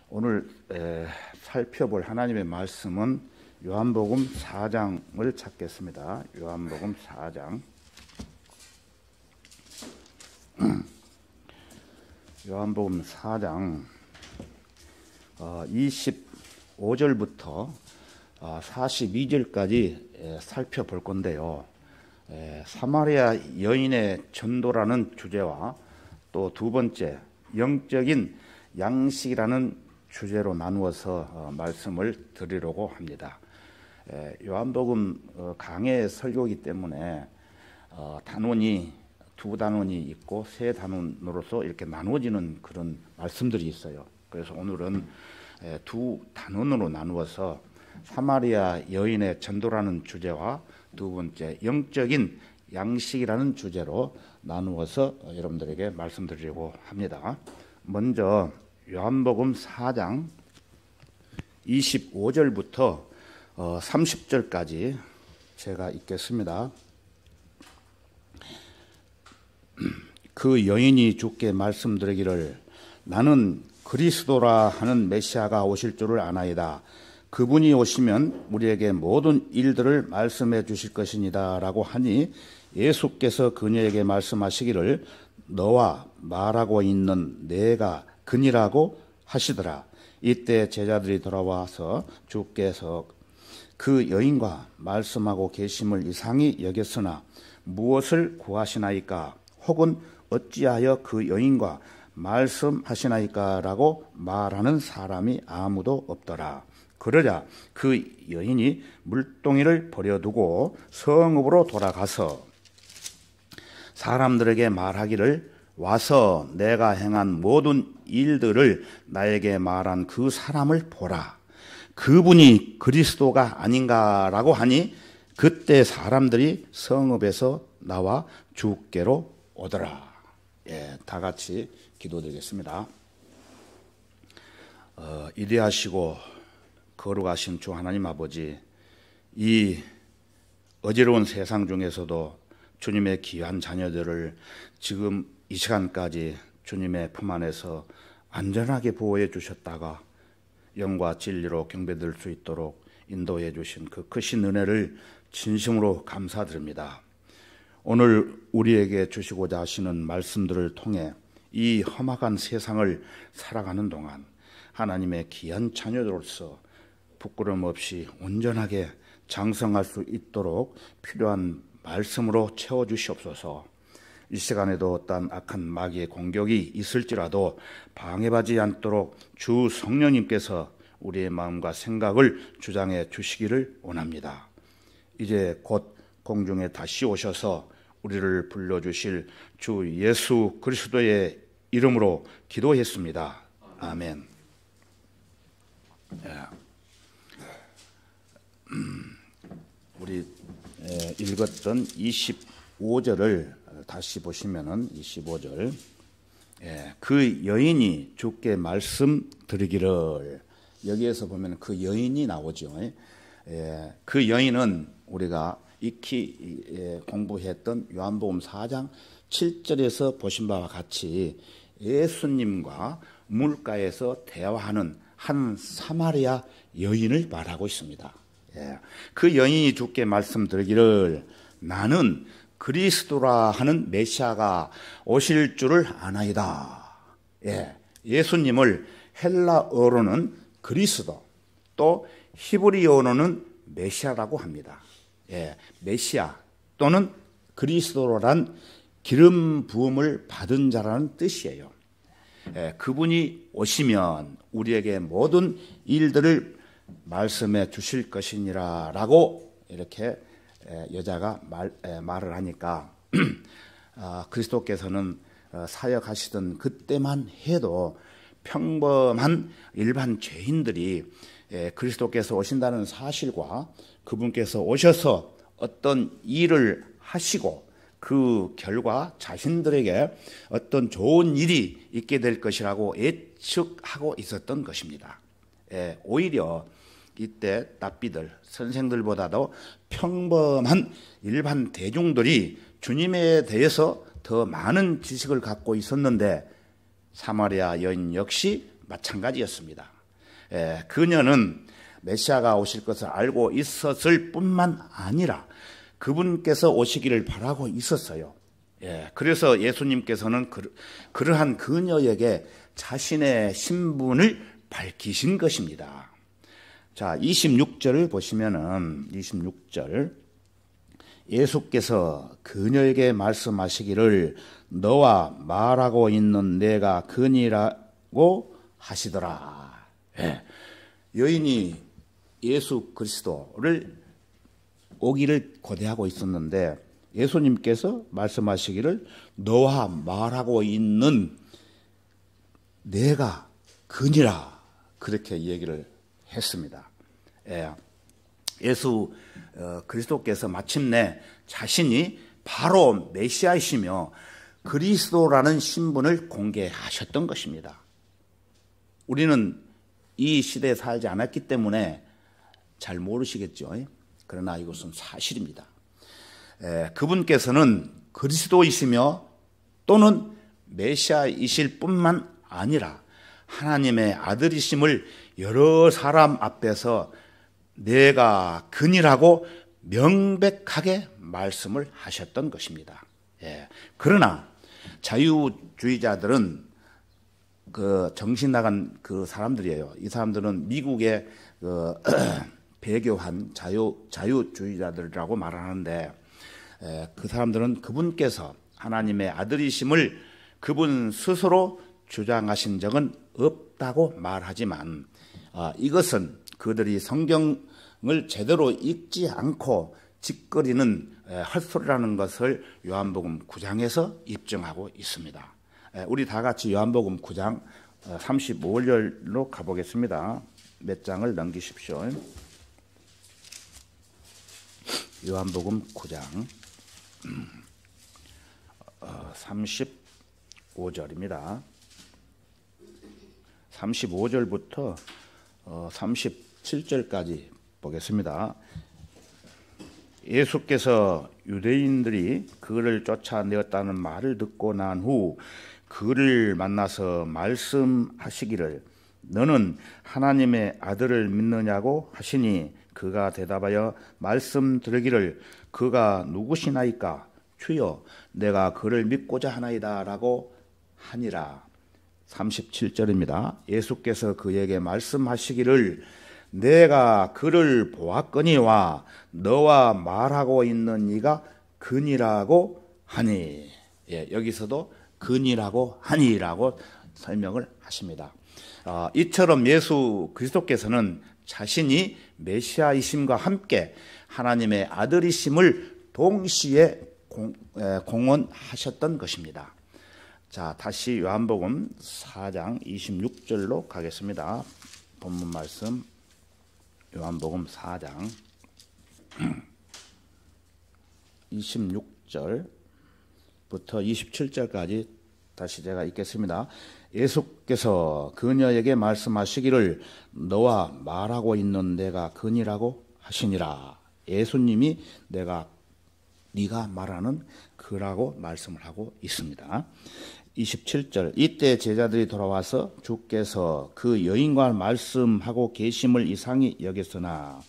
오늘 살펴볼 하나님의 말씀은 요한복음 4장을 찾겠습니다. 요한복음 4장. 요한복음 4장 25절부터 42절까지 살펴볼 건데요. 사마리아 여인의 전도라는 주제와 또 두 번째 영적인 양식이라는 주제로 나누어서 말씀을 드리려고 합니다. 요한복음 강해 설교이기 때문에 단원이 두 단원이 있고 세 단원으로서 이렇게 나누어지는 그런 말씀들이 있어요. 그래서 오늘은 두 단원으로 나누어서 사마리아 여인의 전도라는 주제와 두 번째 영적인 양식이라는 주제로 나누어서 여러분들에게 말씀드리려고 합니다. 먼저 요한복음 4장 25절부터 30절까지 제가 읽겠습니다. 그 여인이 주께 말씀드리기를 나는 그리스도라 하는 메시아가 오실 줄을 아나이다. 그분이 오시면 우리에게 모든 일들을 말씀해 주실 것이니다 라고 하니 예수께서 그녀에게 말씀하시기를 너와 말하고 있는 내가 그니라고 하시더라. 이때 제자들이 돌아와서 주께서 그 여인과 말씀하고 계심을 이상히 여겼으나 무엇을 구하시나이까 혹은 어찌하여 그 여인과 말씀하시나이까 라고 말하는 사람이 아무도 없더라. 그러자 그 여인이 물동이를 버려두고 성읍으로 돌아가서 사람들에게 말하기를 와서 내가 행한 모든 일들을 나에게 말한 그 사람을 보라. 그분이 그리스도가 아닌가라고 하니 그때 사람들이 성읍에서 나와 주께로 오더라. 다 같이 기도드리겠습니다. 이대하시고 거룩하신 주 하나님 아버지, 이 어지러운 세상 중에서도 주님의 귀한 자녀들을 지금 이 시간까지 주님의 품 안에서 안전하게 보호해 주셨다가 영과 진리로 경배될 수 있도록 인도해 주신 그 크신 은혜를 진심으로 감사드립니다. 오늘 우리에게 주시고자 하시는 말씀들을 통해 이 험악한 세상을 살아가는 동안 하나님의 귀한 자녀들로서 부끄럼 없이 온전하게 장성할 수 있도록 필요한 말씀으로 채워주시옵소서. 이 시간에도 어떤 악한 마귀의 공격이 있을지라도 방해받지 않도록 주 성령님께서 우리의 마음과 생각을 주장해 주시기를 원합니다. 이제 곧 공중에 다시 오셔서 우리를 불러주실 주 예수 그리스도의 이름으로 기도했습니다. 아멘. 우리 읽었던 25절을 다시 보시면은 25절. 그 여인이 주께 말씀드리기를, 여기에서 보면 그 여인이 나오죠. 그 여인은 우리가 익히 공부했던 요한복음 4장 7절에서 보신 바와 같이 예수님과 물가에서 대화하는 한 사마리아 여인을 말하고 있습니다. 그 여인이 주께 말씀드리기를 나는 그리스도라 하는 메시아가 오실 줄을 아나이다. 예수님을 헬라어로는 그리스도, 또 히브리어로는 메시아라고 합니다. 메시아 또는 그리스도란 기름 부음을 받은 자라는 뜻이에요. 그분이 오시면 우리에게 모든 일들을 말씀해 주실 것이니라 라고 이렇게 여자가 말을 하니까 그리스도께서는 사역하시던 그때만 해도 평범한 일반 죄인들이 그리스도께서 오신다는 사실과 그분께서 오셔서 어떤 일을 하시고 그 결과 자신들에게 어떤 좋은 일이 있게 될 것이라고 예측하고 있었던 것입니다. 오히려 이때 랍비들, 선생들보다도 평범한 일반 대중들이 주님에 대해서 더 많은 지식을 갖고 있었는데 사마리아 여인 역시 마찬가지였습니다. 그녀는 메시아가 오실 것을 알고 있었을 뿐만 아니라 그분께서 오시기를 바라고 있었어요. 그래서 예수님께서는 그러한 그녀에게 자신의 신분을 밝히신 것입니다. 자, 26절을 보시면은 26절 예수께서 그녀에게 말씀하시기를 너와 말하고 있는 내가 그니라고 하시더라. 여인이 예수 그리스도를 오기를 고대하고 있었는데 예수님께서 말씀하시기를 너와 말하고 있는 내가 그니라 그렇게 얘기를 했습니다. 예수 그리스도께서 마침내 자신이 바로 메시아이시며 그리스도라는 신분을 공개하셨던 것입니다. 우리는 이 시대에 살지 않았기 때문에 잘 모르시겠죠. 그러나 이것은 사실입니다. 그분께서는 그리스도이시며 또는 메시아이실 뿐만 아니라 하나님의 아들이심을 여러 사람 앞에서 내가 그니라고 명백하게 말씀을 하셨던 것입니다. 그러나 자유주의자들은 그 정신 나간 그 사람들이에요. 이 사람들은 미국의 배교한 자유주의자들이라고 말하는데 그 사람들은 그분께서 하나님의 아들이심을 그분 스스로 주장하신 적은 없다고 말하지만 이것은 그들이 성경을 제대로 읽지 않고 짓거리는 헛소리라는 것을 요한복음 9장에서 입증하고 있습니다. 우리 다 같이 요한복음 9장 35절로 가보겠습니다. 몇 장을 넘기십시오. 요한복음 9장 35절입니다. 35절부터 37절까지 보겠습니다. 예수께서 유대인들이 그를 쫓아내었다는 말을 듣고 난 후 그를 만나서 말씀하시기를 너는 하나님의 아들을 믿느냐고 하시니 그가 대답하여 말씀드리기를 그가 누구시나이까 주여 내가 그를 믿고자 하나이다 라고 하니라. 37절입니다. 예수께서 그에게 말씀하시기를 내가 그를 보았거니와 너와 말하고 있는 이가 그니라고 하니. 여기서도 그니라고 하니라고 설명을 하십니다. 이처럼 예수 그리스도께서는 자신이 메시아이심과 함께 하나님의 아들이심을 동시에 공언하셨던 것입니다. 자, 다시 요한복음 4장 26절로 가겠습니다. 본문 말씀 요한복음 4장 26절부터 27절까지 다시 제가 읽겠습니다. 예수께서 그녀에게 말씀하시기를 너와 말하고 있는 내가 그니라고 하시니라. 예수님이 네가 말하는 그라고 말씀을 하고 있습니다. 27절 이때 제자들이 돌아와서 주께서 그 여인과 말씀하고 계심을 이상히 여겼으나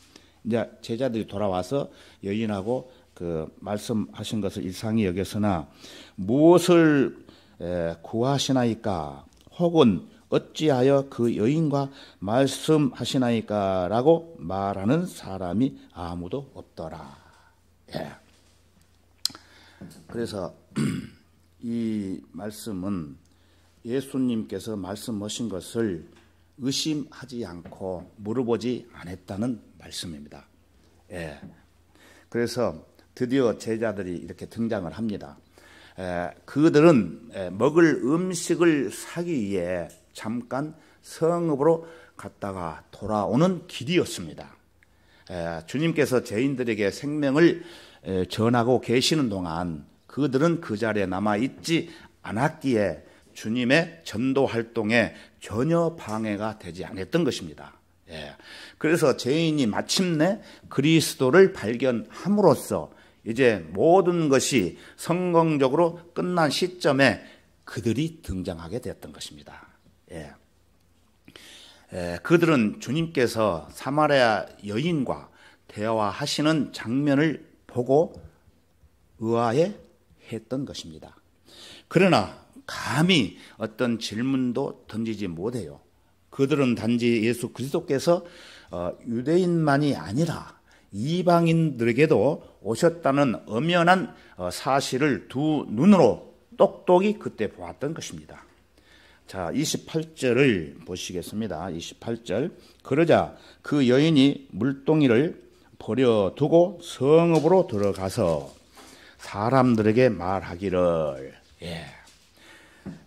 이제 제자들이 돌아와서 여인하고 그 말씀하신 것을 이상히 여겼으나 무엇을 구하시나이까 혹은 어찌하여 그 여인과 말씀하시나이까 라고 말하는 사람이 아무도 없더라. 그래서 이 말씀은 예수님께서 말씀하신 것을 의심하지 않고 물어보지 않았다는 말씀입니다. 그래서 드디어 제자들이 이렇게 등장을 합니다. 그들은 먹을 음식을 사기 위해 잠깐 성읍으로 갔다가 돌아오는 길이었습니다. 주님께서 죄인들에게 생명을 전하고 계시는 동안 그들은 그 자리에 남아있지 않았기에 주님의 전도 활동에 전혀 방해가 되지 않았던 것입니다. 그래서 죄인이 마침내 그리스도를 발견함으로써 이제 모든 것이 성공적으로 끝난 시점에 그들이 등장하게 되었던 것입니다. 그들은 주님께서 사마리아 여인과 대화하시는 장면을 보고 의아해했던 것입니다. 그러나 감히 어떤 질문도 던지지 못해요. 그들은 단지 예수 그리스도께서 유대인만이 아니라 이방인들에게도 오셨다는 엄연한 사실을 두 눈으로 똑똑히 그때 보았던 것입니다. 자, 28절을 보시겠습니다. 28절. 그러자 그 여인이 물동이를 버려두고 성읍으로 들어가서 사람들에게 말하기를.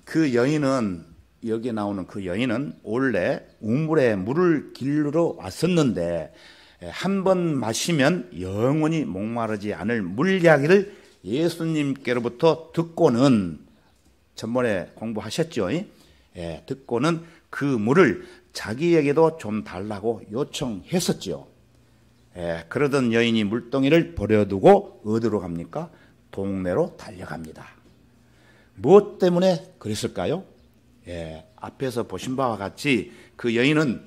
그 여인은, 여기에 나오는 그 여인은 원래 우물에 물을 길러 왔었는데 한 번 마시면 영원히 목마르지 않을 물 이야기를 예수님께로부터 듣고는, 전번에 공부하셨죠? 듣고는 그 물을 자기에게도 좀 달라고 요청했었죠. 그러던 여인이 물동이를 버려두고 어디로 갑니까? 동네로 달려갑니다. 무엇 때문에 그랬을까요? 앞에서 보신 바와 같이 그 여인은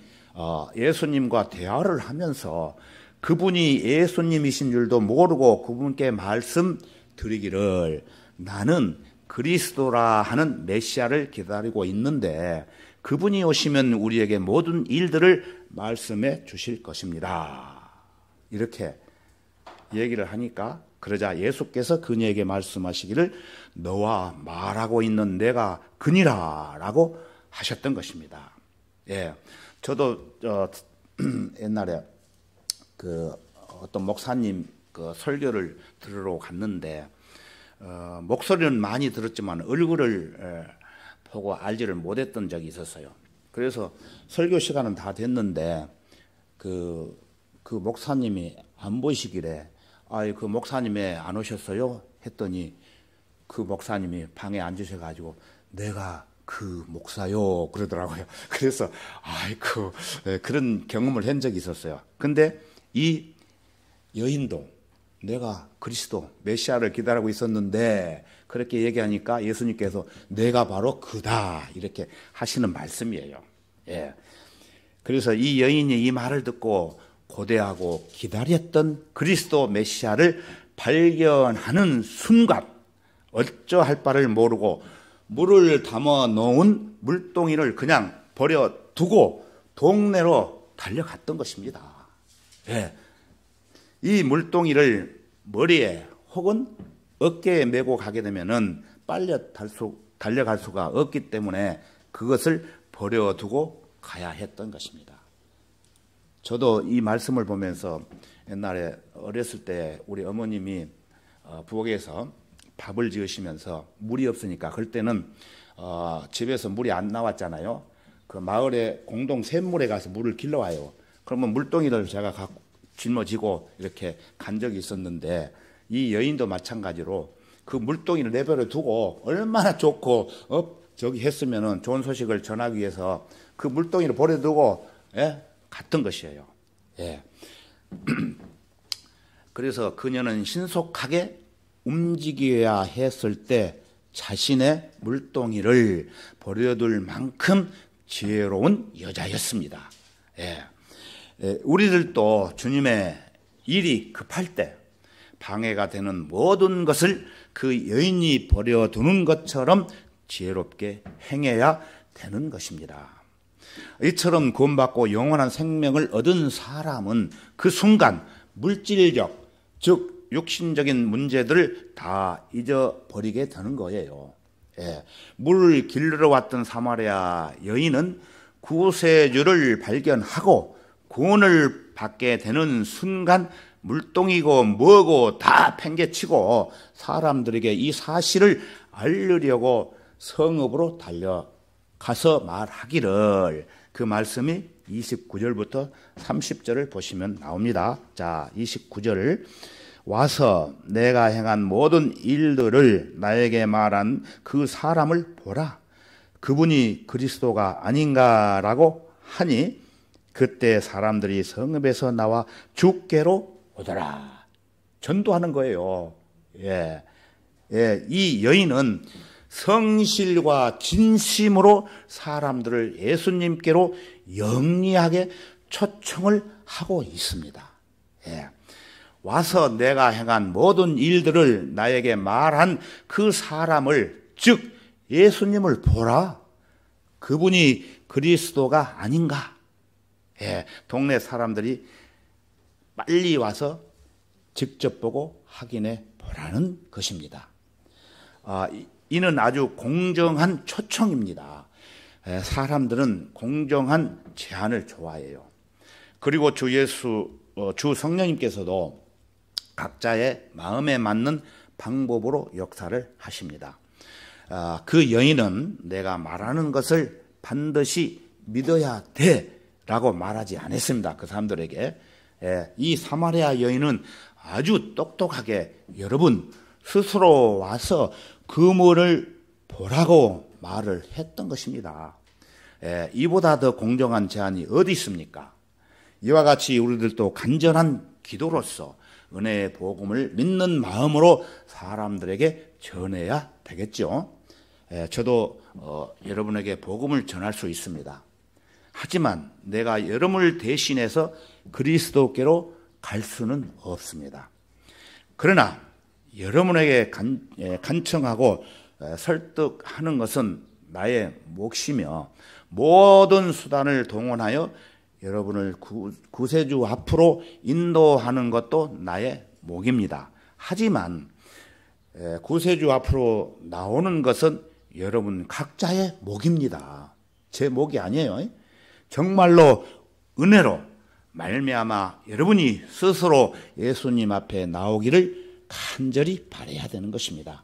예수님과 대화를 하면서 그분이 예수님이신 줄도 모르고 그분께 말씀 드리기를, 나는 그리스도라 하는 메시아를 기다리고 있는데 그분이 오시면 우리에게 모든 일들을 말씀해 주실 것입니다. 이렇게 얘기를 하니까, 그러자 예수께서 그녀에게 말씀하시기를 너와 말하고 있는 내가 그니라 라고 하셨던 것입니다. 저도 옛날에 그 어떤 목사님 그 설교를 들으러 갔는데 목소리는 많이 들었지만 얼굴을 보고 알지를 못했던 적이 있었어요. 그래서 설교 시간은 다 됐는데 그 목사님이 안 보이시길래 그 목사님 왜 안 오셨어요? 했더니 그 목사님이 방에 앉으셔가지고 내가 그 목사요 그러더라고요. 그래서 그런 경험을 한 적이 있었어요. 근데 이 여인도 내가 그리스도 메시아를 기다리고 있었는데 그렇게 얘기하니까 예수님께서 내가 바로 그다 이렇게 하시는 말씀이에요. 그래서 이 여인이 이 말을 듣고 고대하고 기다렸던 그리스도 메시아를 발견하는 순간 어쩌할 바를 모르고 물을 담아 놓은 물동이를 그냥 버려두고 동네로 달려갔던 것입니다. 이 물동이를 머리에 혹은 어깨에 메고 가게 되면은 빨리 달려갈 수가 없기 때문에 그것을 버려두고 가야 했던 것입니다. 저도 이 말씀을 보면서 옛날에 어렸을 때 우리 어머님이 부엌에서 밥을 지으시면서 물이 없으니까 그럴 때는 집에서 물이 안 나왔잖아요. 그 마을에 공동 샘물에 가서 물을 길러와요. 그러면 물동이를 제가 갖고 짊어지고 이렇게 간 적이 있었는데 이 여인도 마찬가지로 그 물동이를 내버려 두고 얼마나 좋고 저기 했으면은 좋은 소식을 전하기 위해서 그 물동이를 버려두고 갔던 것이에요. 그래서 그녀는 신속하게 움직여야 했을 때 자신의 물동이를 버려둘 만큼 지혜로운 여자였습니다. 우리들도 주님의 일이 급할 때 방해가 되는 모든 것을 그 여인이 버려두는 것처럼 지혜롭게 행해야 되는 것입니다. 이처럼 구원받고 영원한 생명을 얻은 사람은 그 순간 물질적, 즉 육신적인 문제들을 다 잊어버리게 되는 거예요. 물을 길러 왔던 사마리아 여인은 구세주를 발견하고 구원을 받게 되는 순간 물동이고 뭐고 다 팽개치고 사람들에게 이 사실을 알리려고 성읍으로 달려가서 말하기를, 그 말씀이 29절부터 30절을 보시면 나옵니다. 자, 29절. 와서 내가 행한 모든 일들을 나에게 말한 그 사람을 보라. 그분이 그리스도가 아닌가라고 하니 그때 사람들이 성읍에서 나와 주께로 오더라. 전도하는 거예요. 이 여인은 성실과 진심으로 사람들을 예수님께로 영리하게 초청을 하고 있습니다. 예. 와서 내가 행한 모든 일들을 나에게 말한 그 사람을, 즉 예수님을 보라. 그분이 그리스도가 아닌가. 예. 동네 사람들이 빨리 와서 직접 보고 확인해 보라는 것입니다. 이는 아주 공정한 초청입니다. 사람들은 공정한 제안을 좋아해요. 그리고 주 성령님께서도 각자의 마음에 맞는 방법으로 역사를 하십니다. 그 여인은 내가 말하는 것을 반드시 믿어야 돼 라고 말하지 않았습니다. 그 사람들에게. 이 사마리아 여인은 아주 똑똑하게 여러분 스스로 와서 그물을 보라고 말을 했던 것입니다. 이보다 더 공정한 제안이 어디 있습니까? 이와 같이 우리들도 간절한 기도로서 은혜의 복음을 믿는 마음으로 사람들에게 전해야 되겠죠. 저도 여러분에게 복음을 전할 수 있습니다. 하지만 내가 여러분을 대신해서 그리스도께로 갈 수는 없습니다. 그러나 여러분에게 간청하고 설득하는 것은 나의 몫이며 모든 수단을 동원하여 여러분을 구세주 앞으로 인도하는 것도 나의 몫입니다. 하지만 구세주 앞으로 나오는 것은 여러분 각자의 몫입니다. 제 몫이 아니에요. 정말로 은혜로 말미암아 여러분이 스스로 예수님 앞에 나오기를 간절히 바라야 되는 것입니다.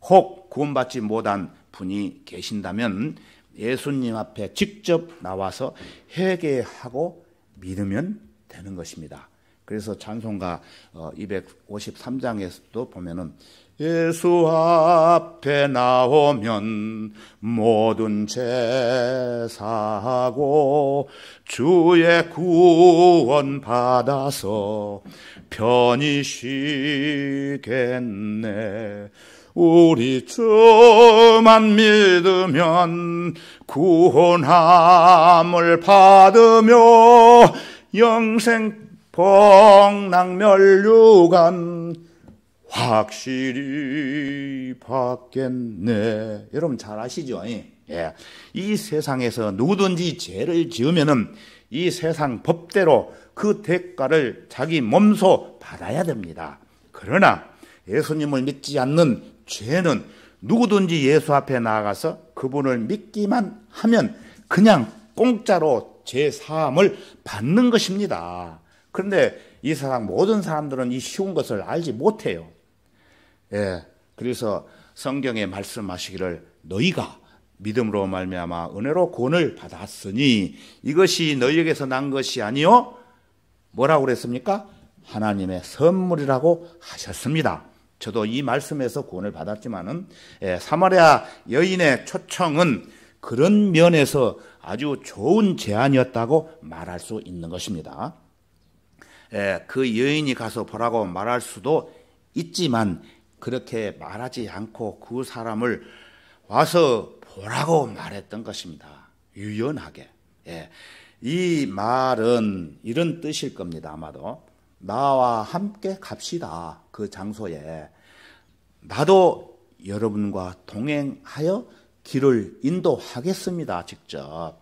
혹 구원받지 못한 분이 계신다면 예수님 앞에 직접 나와서 회개하고 믿으면 되는 것입니다. 그래서 찬송가 253장에서도 보면은 예수 앞에 나오면 모든 죄 사하고 주의 구원 받아서 편히 쉬겠네. 우리 주만 믿으면 구원함을 받으며 영생 복락멸류관 확실히 받겠네. 여러분 잘 아시죠? 예. 이 세상에서 누구든지 죄를 지으면은 이 세상 법대로 그 대가를 자기 몸소 받아야 됩니다. 그러나 예수님을 믿지 않는 죄는 누구든지 예수 앞에 나아가서 그분을 믿기만 하면 그냥 공짜로 죄 사함을 받는 것입니다. 그런데 이 세상 모든 사람들은 이 쉬운 것을 알지 못해요. 예, 그래서 성경에 말씀하시기를 너희가 믿음으로 말미암아 은혜로 구원을 받았으니 이것이 너희에게서 난 것이 아니요 뭐라고 그랬습니까? 하나님의 선물이라고 하셨습니다. 저도 이 말씀에서 구원을 받았지만은 사마리아 여인의 초청은 그런 면에서 아주 좋은 제안이었다고 말할 수 있는 것입니다. 그 여인이 가서 보라고 말할 수도 있지만 그렇게 말하지 않고 그 사람을 와서 보라고 말했던 것입니다. 유연하게. 이 말은 이런 뜻일 겁니다. 아마도 나와 함께 갑시다. 그 장소에 나도 여러분과 동행하여 길을 인도하겠습니다. 직접.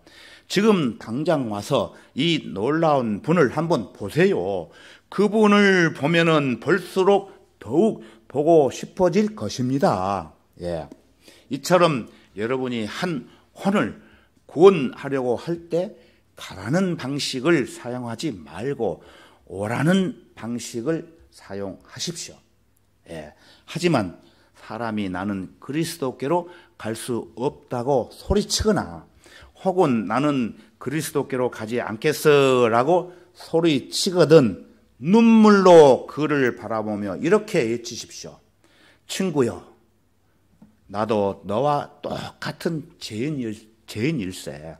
지금 당장 와서 이 놀라운 분을 한번 보세요. 그분을 보면은 볼수록 더욱 보고 싶어질 것입니다. 예. 이처럼 여러분이 한 혼을 구원하려고 할 때 가라는 방식을 사용하지 말고 오라는 방식을 사용하십시오. 예. 하지만 사람이 나는 그리스도께로 갈 수 없다고 소리치거나 혹은 나는 그리스도께로 가지 않겠어라고 소리치거든 눈물로 그를 바라보며 이렇게 외치십시오. 친구여, 나도 너와 똑같은 죄인일세.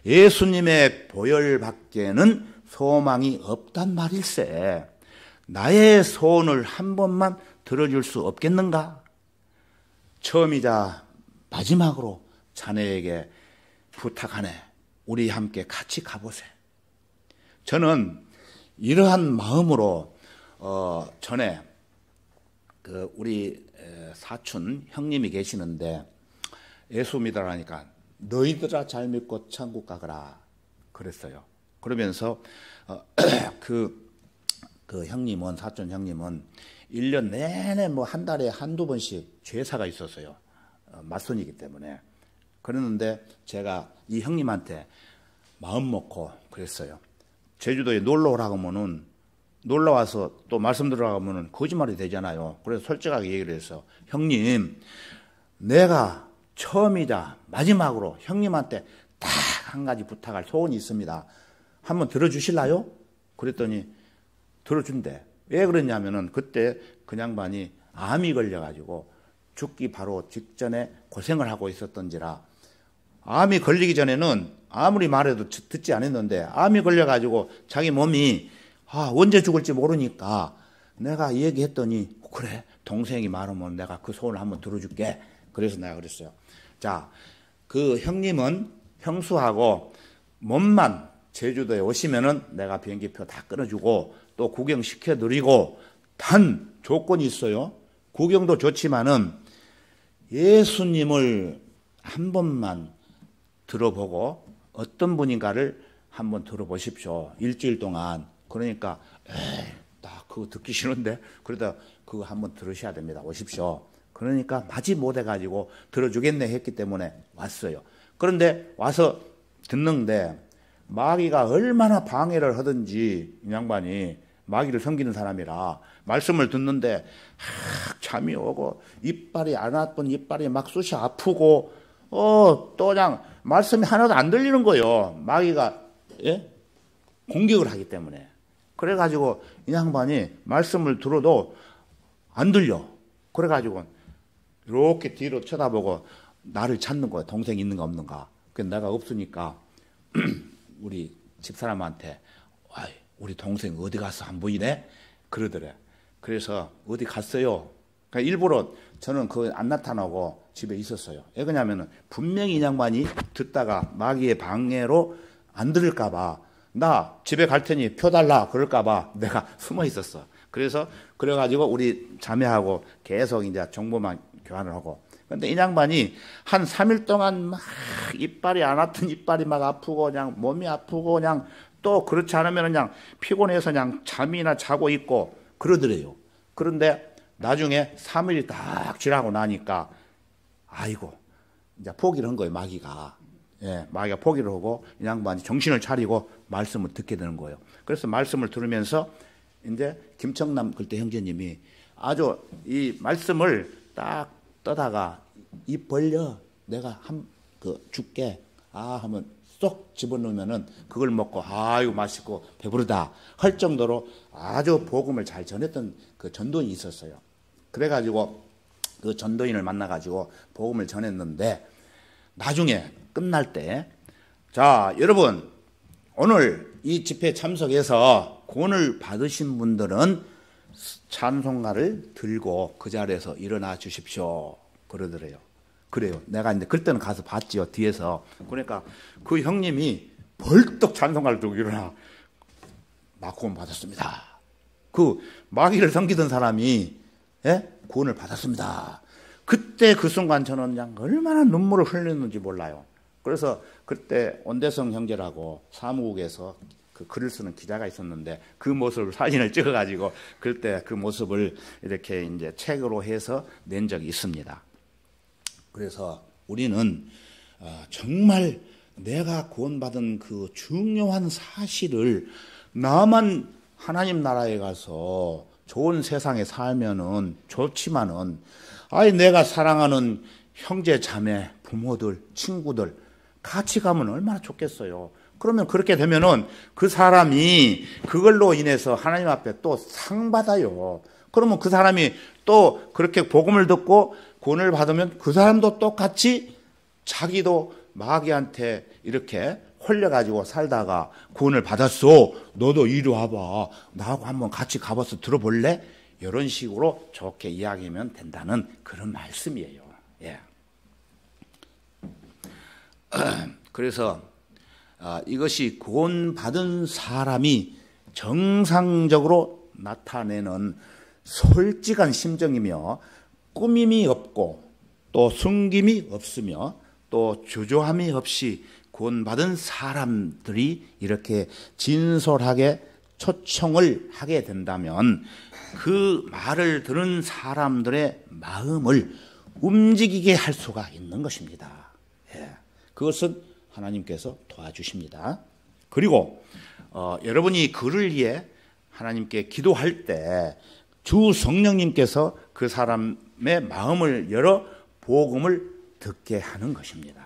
예수님의 보혈밖에는 소망이 없단 말일세. 나의 소원을 한 번만 들어줄 수 없겠는가? 처음이자 마지막으로 자네에게 부탁하네. 우리 함께 같이 가보세. 저는 이러한 마음으로 전에 우리 사촌 형님이 계시는데 예수 믿으라니까 너희들아 잘 믿고 천국 가거라 그랬어요. 그러면서 그 형님은, 사촌 형님은 1년 내내 뭐 한 달에 한두 번씩 제사가 있었어요. 맞선이기 때문에. 그랬는데 제가 이 형님한테 마음 먹고 그랬어요. 제주도에 놀러 오라고 하면은, 놀러 와서 또 말씀 들으라고 하면은 거짓말이 되잖아요. 그래서 솔직하게 얘기를 해서, 형님, 내가 처음이자 마지막으로 형님한테 딱 한 가지 부탁할 소원이 있습니다. 한번 들어주실라요? 그랬더니 들어준대. 왜 그랬냐면은 그때 그 양반이 암이 걸려가지고 죽기 바로 직전에 고생을 하고 있었던지라, 암이 걸리기 전에는 아무리 말해도 듣지 않았는데 암이 걸려가지고 자기 몸이 언제 죽을지 모르니까 내가 얘기했더니 그래, 동생이 말하면 내가 그 소원을 한번 들어줄게. 그래서 내가 그랬어요. 자, 그 형님은 형수하고 몸만 제주도에 오시면은 내가 비행기표 다 끊어주고 또 구경시켜드리고, 단 조건이 있어요. 구경도 좋지만은 예수님을 한 번만 들어보고 어떤 분인가를 한번 들어보십시오. 일주일 동안. 그러니까 나 그거 듣기 싫은데, 그러다 그거 한번 들으셔야 됩니다. 오십시오. 그러니까 마지 못해가지고 들어주겠네 했기 때문에 왔어요. 그런데 와서 듣는데 마귀가 얼마나 방해를 하든지, 이 양반이 마귀를 섬기는 사람이라 말씀을 듣는데 잠이 오고 이빨이 안 아픈 이빨이 막 쑤시 아프고 또 그냥 말씀이 하나도 안 들리는 거예요. 마귀가 공격을 하기 때문에. 그래가지고 이 양반이 말씀을 들어도 안 들려. 그래가지고 이렇게 뒤로 쳐다보고 나를 찾는 거야. 동생이 있는가 없는가. 그래서 내가 없으니까 우리 집사람한테 우리 동생 어디 갔어? 안 보이네? 그러더래. 그래서 어디 갔어요? 그러니까 일부러 저는 안 나타나고 집에 있었어요. 왜 그러냐면은 분명히 이 양반이 듣다가 마귀의 방해로 안 들을까봐, 나 집에 갈 테니 표 달라 그럴까봐 내가 숨어 있었어. 그래가지고 우리 자매하고 계속 이제 정보만 교환을 하고. 근데 이 양반이 한 3일 동안 막 이빨이 안 아픈 이빨이 막 아프고 그냥 몸이 아프고 그냥 또 그렇지 않으면 그냥 피곤해서 그냥 잠이나 자고 있고 그러더래요. 그런데 나중에 3일이 딱 지나고 나니까 아이고 이제 포기를 한 거예요. 마귀가. 마귀가 포기를 하고 이 양반이 정신을 차리고 말씀을 듣게 되는 거예요. 그래서 말씀을 들으면서 이제 김청남 그때 형제님이 아주 이 말씀을 딱 떠다가 입 벌려 내가 줄게 하면 쏙 집어넣으면은 그걸 먹고 아이고 맛있고 배부르다 할 정도로 아주 복음을 잘 전했던 그 전도인이 있었어요. 그래가지고 그 전도인을 만나가지고 복음을 전했는데 나중에 끝날 때, 자 여러분 오늘 이 집회에 참석해서 구원을 받으신 분들은 찬송가를 들고 그 자리에서 일어나 주십시오. 그러더래요. 그래요. 내가 이제 그때는 가서 봤지요. 뒤에서. 그러니까 그 형님이 벌떡 찬송가를 들고 일어나. 나 구원 받았습니다. 그 마귀를 섬기던 사람이 구원을 받았습니다. 그때 그 순간 저는 그냥 얼마나 눈물을 흘렸는지 몰라요. 그래서 그때 온대성 형제라고 사무국에서 그 글을 쓰는 기자가 있었는데 그 모습을 사진을 찍어가지고 그때 그 모습을 이렇게 이제 책으로 해서 낸 적이 있습니다. 그래서 우리는 정말 내가 구원받은 그 중요한 사실을 나만 하나님 나라에 가서 좋은 세상에 살면은 좋지만은 내가 사랑하는 형제 자매 부모들 친구들 같이 가면 얼마나 좋겠어요. 그러면 그렇게 되면은 그 사람이 그걸로 인해서 하나님 앞에 또 상 받아요. 그러면 그 사람이 또 그렇게 복음을 듣고 구원을 받으면 그 사람도 똑같이 자기도 마귀한테 이렇게 홀려가지고 살다가 구원을 받았어. 너도 이리 와봐. 나하고 한번 같이 가봐서 들어볼래? 이런 식으로 좋게 이야기하면 된다는 그런 말씀이에요. 예. 그래서 이것이 구원받은 사람이 정상적으로 나타내는 솔직한 심정이며 꾸밈이 없고 또 숨김이 없으며 또 주저함이 없이 구원받은 사람들이 이렇게 진솔하게 초청을 하게 된다면 그 말을 들은 사람들의 마음을 움직이게 할 수가 있는 것입니다. 예. 그것은 하나님께서 도와주십니다. 그리고 여러분이 그를 위해 하나님께 기도할 때 주 성령님께서 그 사람의 마음을 열어 복음을 듣게 하는 것입니다.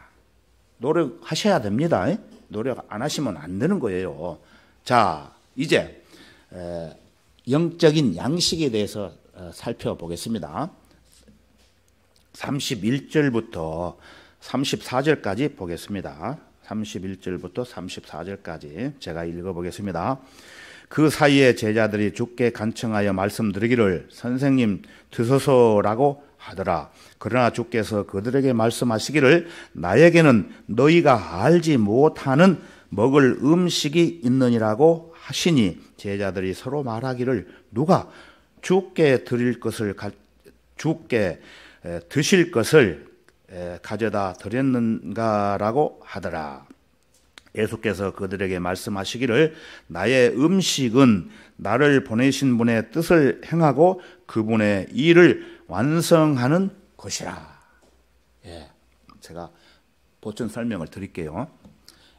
노력하셔야 됩니다. 노력 안 하시면 안 되는 거예요. 자, 이제 영적인 양식에 대해서 살펴보겠습니다. 31절부터 34절까지 보겠습니다. 31절부터 34절까지 제가 읽어보겠습니다. 그 사이에 제자들이 주께 간청하여 말씀드리기를 선생님 드소서라고 하더라. 그러나 주께서 그들에게 말씀하시기를 나에게는 너희가 알지 못하는 먹을 음식이 있느니라고 하시니 제자들이 서로 말하기를 누가 주께 드실 것을 가져다 드렸는가라고 하더라. 예수께서 그들에게 말씀하시기를 나의 음식은 나를 보내신 분의 뜻을 행하고 그분의 일을 완성하는 것이라. 예, 제가 보충 설명을 드릴게요.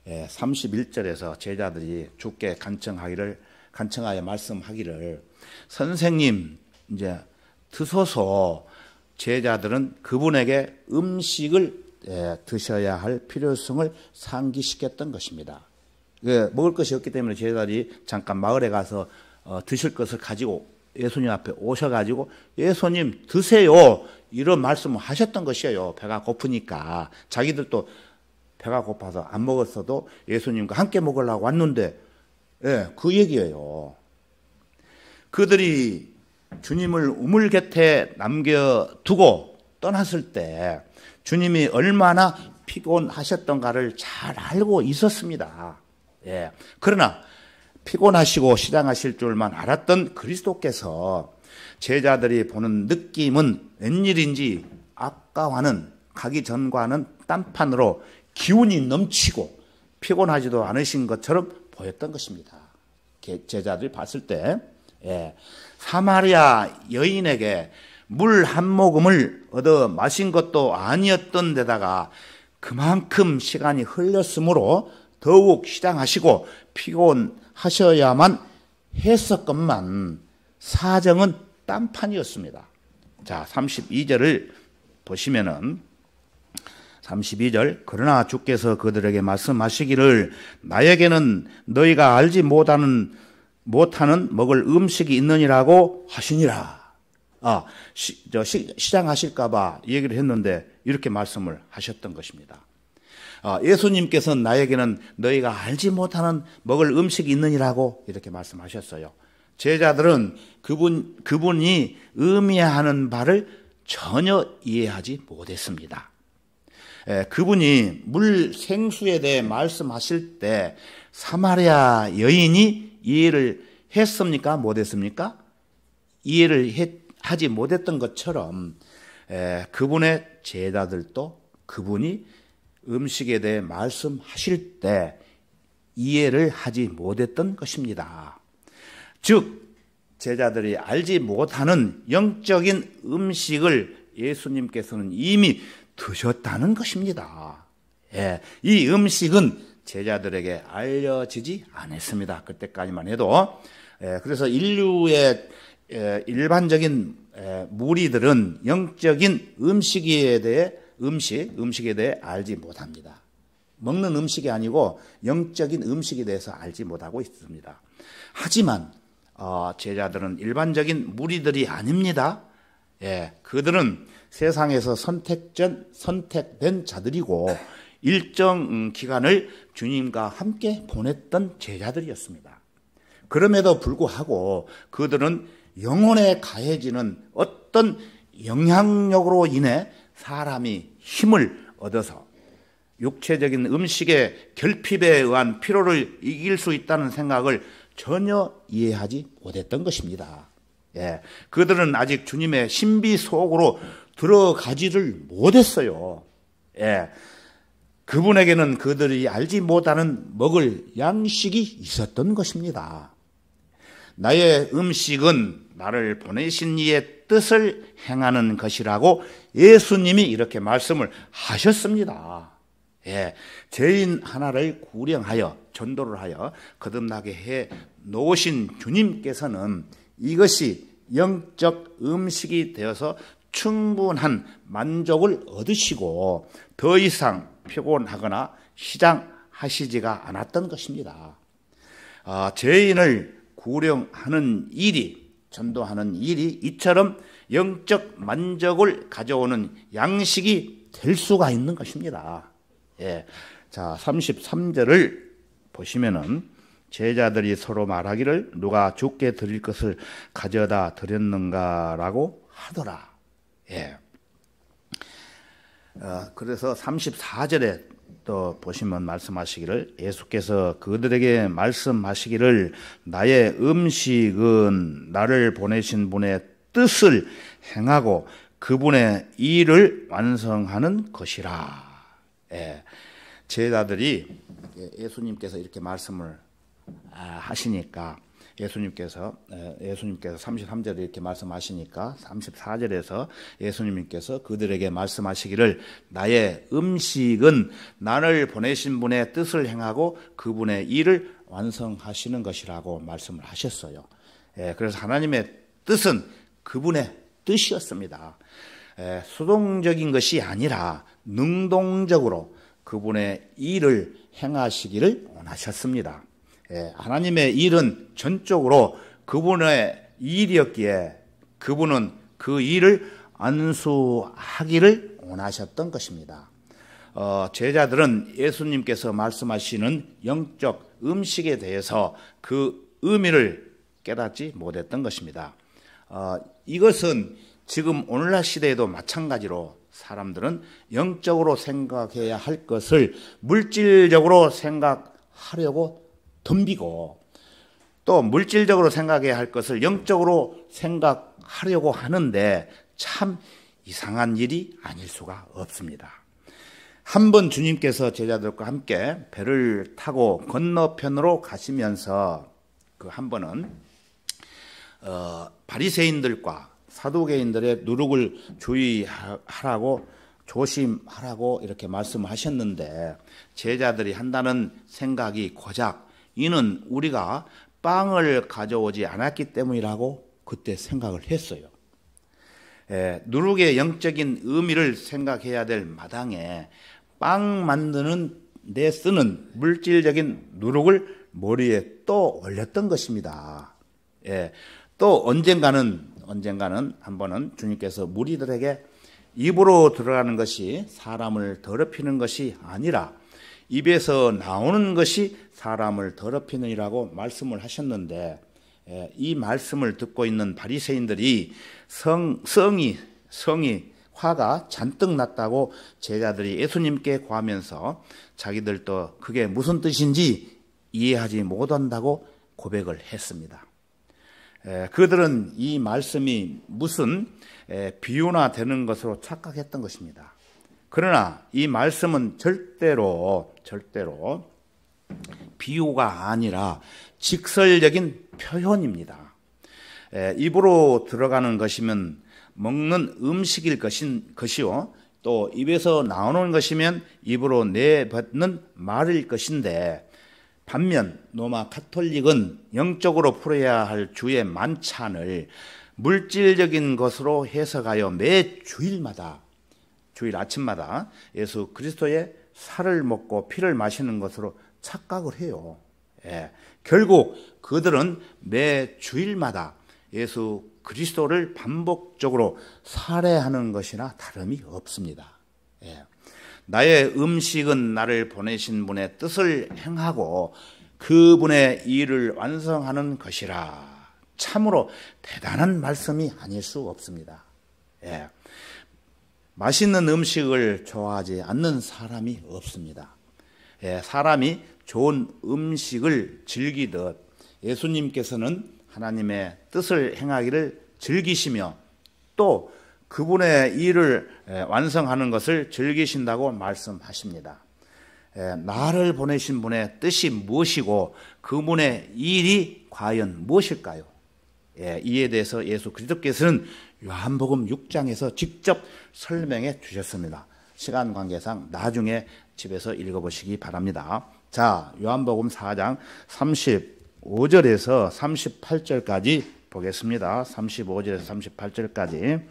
31절에서 제자들이 주께 간청하여 말씀하기를 선생님 이제 드소서. 제자들은 그분에게 음식을 드셔야 할 필요성을 상기시켰던 것입니다. 먹을 것이 없기 때문에 제자들이 잠깐 마을에 가서 드실 것을 가지고 예수님 앞에 오셔가지고 예수님 드세요 이런 말씀을 하셨던 것이에요. 배가 고프니까. 자기들도 배가 고파서 안 먹었어도 예수님과 함께 먹으려고 왔는데 그 얘기예요. 그들이 주님을 우물 곁에 남겨두고 떠났을 때 주님이 얼마나 피곤하셨던가를 잘 알고 있었습니다. 예. 그러나 피곤하시고 시장하실 줄만 알았던 그리스도께서 제자들이 보는 느낌은 웬일인지 아까와는 가기 전과는 딴판으로 기운이 넘치고 피곤하지도 않으신 것처럼 보였던 것입니다. 제자들이 봤을 때 사마리아 여인에게 물 한 모금을 얻어 마신 것도 아니었던 데다가 그만큼 시간이 흘렸으므로 더욱 시장하시고 피곤하셔야만 했었건만 사정은 딴판이었습니다. 자, 32절을 보시면은 32절 그러나 주께서 그들에게 말씀하시기를 나에게는 너희가 알지 못하는 먹을 음식이 있느니라고 하시니라. 시장하실까봐 얘기를 했는데 이렇게 말씀을 하셨던 것입니다. 예수님께서는 나에게는 너희가 알지 못하는 먹을 음식이 있느니라고 이렇게 말씀하셨어요. 제자들은 그분이 의미하는 바를 전혀 이해하지 못했습니다. 그분이 물 생수에 대해 말씀하실 때 사마리아 여인이 이해를 했습니까? 못했습니까? 이해를 하지 못했던 것처럼 그분의 제자들도 그분이 음식에 대해 말씀하실 때 이해를 하지 못했던 것입니다. 즉 제자들이 알지 못하는 영적인 음식을 예수님께서는 이미 드셨다는 것입니다. 이 음식은 제자들에게 알려지지 않았습니다. 그때까지만 해도. 그래서 인류의 일반적인 무리들은 영적인 음식에 대해 알지 못합니다. 먹는 음식이 아니고 영적인 음식에 대해서 알지 못하고 있습니다. 하지만 제자들은 일반적인 무리들이 아닙니다. 그들은 세상에서 선택된 자들이고 일정 기간을 주님과 함께 보냈던 제자들이었습니다. 그럼에도 불구하고 그들은 영혼에 가해지는 어떤 영향력으로 인해 사람이 힘을 얻어서 육체적인 음식의 결핍에 의한 피로를 이길 수 있다는 생각을 전혀 이해하지 못했던 것입니다. 예, 그들은 아직 주님의 신비 속으로 들어가지를 못했어요. 예, 그분에게는 그들이 알지 못하는 먹을 양식이 있었던 것입니다. 나의 음식은 나를 보내신 이의 뜻을 행하는 것이라고 예수님이 이렇게 말씀을 하셨습니다. 예, 죄인 하나를 구령하여 전도를 하여 거듭나게 해 놓으신 주님께서는 이것이 영적 음식이 되어서 충분한 만족을 얻으시고 더 이상 피곤하거나 시장하시지가 않았던 것입니다. 죄인을 구령하는 일이, 전도하는 일이 이처럼 영적 만족을 가져오는 양식이 될 수가 있는 것입니다. 예. 자, 33절을 보시면은 제자들이 서로 말하기를 누가 주께 드릴 것을 가져다 드렸는가라고 하더라. 예. 그래서 34절에 또 보시면 말씀하시기를 예수께서 그들에게 말씀하시기를 나의 음식은 나를 보내신 분의 뜻을 행하고 그분의 일을 완성하는 것이라. 예. 제자들이 예수님께서 이렇게 말씀을 하시니까 예수님께서 33절에 이렇게 말씀하시니까 34절에서 예수님께서 그들에게 말씀하시기를 나의 음식은 나를 보내신 분의 뜻을 행하고 그분의 일을 완성하시는 것이라고 말씀을 하셨어요. 그래서 하나님의 뜻은 그분의 뜻이었습니다. 수동적인 것이 아니라 능동적으로 그분의 일을 행하시기를 원하셨습니다. 하나님의 일은 전적으로 그분의 일이었기에 그분은 그 일을 안수하기를 원하셨던 것입니다. 제자들은 예수님께서 말씀하시는 영적 음식에 대해서 그 의미를 깨닫지 못했던 것입니다. 이것은 지금 오늘날 시대에도 마찬가지로 사람들은 영적으로 생각해야 할 것을 물질적으로 생각하려고 덤비고 또 물질적으로 생각해야 할 것을 영적으로 생각하려고 하는데 참 이상한 일이 아닐 수가 없습니다. 한 번 주님께서 제자들과 함께 배를 타고 건너편으로 가시면서 그 한 번은 바리새인들과 사두개인들의 누룩을 주의하라고 조심하라고 이렇게 말씀하셨는데 제자들이 한다는 생각이 고작 이는 우리가 빵을 가져오지 않았기 때문이라고 그때 생각을 했어요. 누룩의 영적인 의미를 생각해야 될 마당에 빵 만드는 데 쓰는 물질적인 누룩을 머리에 또 올렸던 것입니다. 또 언젠가는 한 번은 주님께서 무리들에게 입으로 들어가는 것이 사람을 더럽히는 것이 아니라 입에서 나오는 것이 사람을 더럽히느니라고 말씀을 하셨는데 이 말씀을 듣고 있는 바리새인들이 성이 화가 잔뜩 났다고 제자들이 예수님께 구하면서 자기들도 그게 무슨 뜻인지 이해하지 못한다고 고백을 했습니다. 그들은 이 말씀이 무슨 비유나 되는 것으로 착각했던 것입니다. 그러나 이 말씀은 절대로 비유가 아니라 직설적인 표현입니다. 입으로 들어가는 것이면 먹는 음식일 것이요 또 입에서 나오는 것이면 입으로 내뱉는 말일 것인데 반면 로마 가톨릭은 영적으로 풀어야 할 주의 만찬을 물질적인 것으로 해석하여 매 주일 아침마다 예수 그리스도의 살을 먹고 피를 마시는 것으로 착각을 해요. 결국 그들은 매 주일마다 예수 그리스도를 반복적으로 살해하는 것이나 다름이 없습니다. 나의 음식은 나를 보내신 분의 뜻을 행하고 그분의 일을 완성하는 것이라. 참으로 대단한 말씀이 아닐 수 없습니다. 맛있는 음식을 좋아하지 않는 사람이 없습니다. 사람이 좋은 음식을 즐기듯 예수님께서는 하나님의 뜻을 행하기를 즐기시며 또 그분의 일을 완성하는 것을 즐기신다고 말씀하십니다. 나를 보내신 분의 뜻이 무엇이고 그분의 일이 과연 무엇일까요? 이에 대해서 예수 그리스도께서는 요한복음 6장에서 직접 설명해 주셨습니다. 시간 관계상 나중에 집에서 읽어보시기 바랍니다. 자, 요한복음 4장 35절에서 38절까지 보겠습니다. 35절에서 38절까지.